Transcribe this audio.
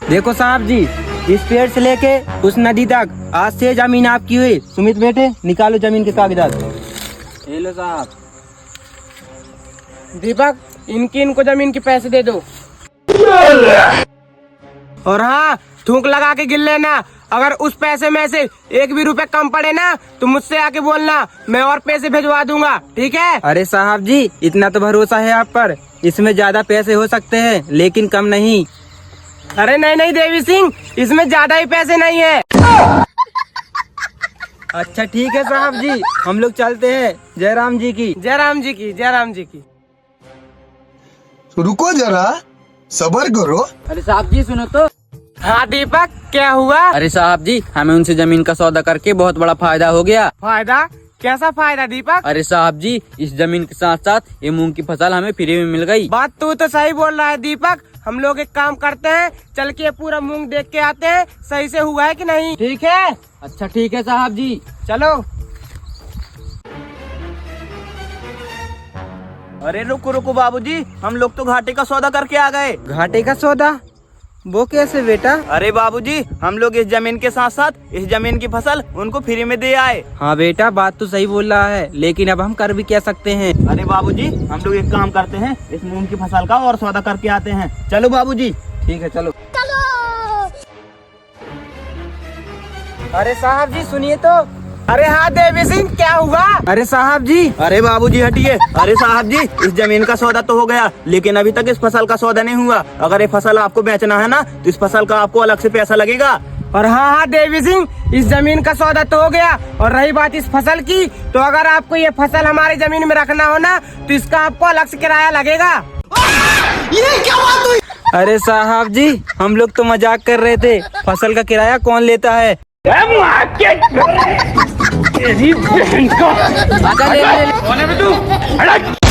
देखो साहब जी, इस पेड़ से लेके उस नदी तक आज से जमीन आपकी हुई। सुमित बेटे निकालो जमीन के कागजात। ये लो साहब। दीपक, इनको जमीन के पैसे दे दो। और हाँ, थूक लगा के गिन लेना। अगर उस पैसे में से एक भी रुपए कम पड़े ना तो मुझसे आके बोलना, मैं और पैसे भिजवा दूंगा, ठीक है? अरे साहब जी, इतना तो भरोसा है आप पर। इसमें ज्यादा पैसे हो सकते हैं लेकिन कम नहीं। अरे नहीं देवी सिंह, इसमें ज्यादा ही पैसे नहीं है। अच्छा ठीक है साहब जी, हम लोग चलते हैं। जय राम जी की। जय राम जी की, जय राम जी की। रुको जरा, सब्र करो। अरे साहब जी सुनो तो। हाँ दीपक, क्या हुआ? अरे साहब जी, हमें उनसे जमीन का सौदा करके बहुत बड़ा फायदा हो गया। फायदा? कैसा फायदा दीपक? अरे साहब जी, इस जमीन के साथ साथ ये मूंग की फसल हमें फ्री में मिल गई। बात तू तो सही बोल रहा है दीपक। हम लोग एक काम करते हैं, चल के पूरा मूंग देख के आते हैं, सही से हुआ है कि नहीं, ठीक है? अच्छा ठीक है साहब जी। चलो। अरे रुको रुको बाबूजी, हम लोग तो घाटे का सौदा करके आ गए। घाटे का सौदा? वो कैसे बेटा? अरे बाबूजी, हम लोग इस जमीन के साथ साथ इस जमीन की फसल उनको फ्री में दे आए। हाँ बेटा, बात तो सही बोल रहा है, लेकिन अब हम कर भी क्या सकते हैं? अरे बाबूजी, हम लोग एक काम करते हैं, इस मूंग की फसल का और सौदा करके आते हैं। चलो बाबूजी। ठीक है चलो। अरे साहब जी सुनिए तो। अरे हाँ देवी सिंह, क्या हुआ? अरे साहब जी। अरे बाबूजी हटिए। अरे साहब जी, इस जमीन का सौदा तो हो गया, लेकिन अभी तक इस फसल का सौदा नहीं हुआ। अगर ये फसल आपको बेचना है ना तो इस फसल का आपको अलग से पैसा लगेगा। और हाँ देवी सिंह, इस जमीन का सौदा तो हो गया। और रही बात इस फसल की, तो अगर आपको ये फसल हमारी जमीन में रखना हो ना तो इसका आपको अलग से किराया लगेगा। ये क्या बात हुई? अरे साहब जी, हम लोग तो मजाक कर रहे थे। फसल का किराया कौन लेता है? आजा ले ले।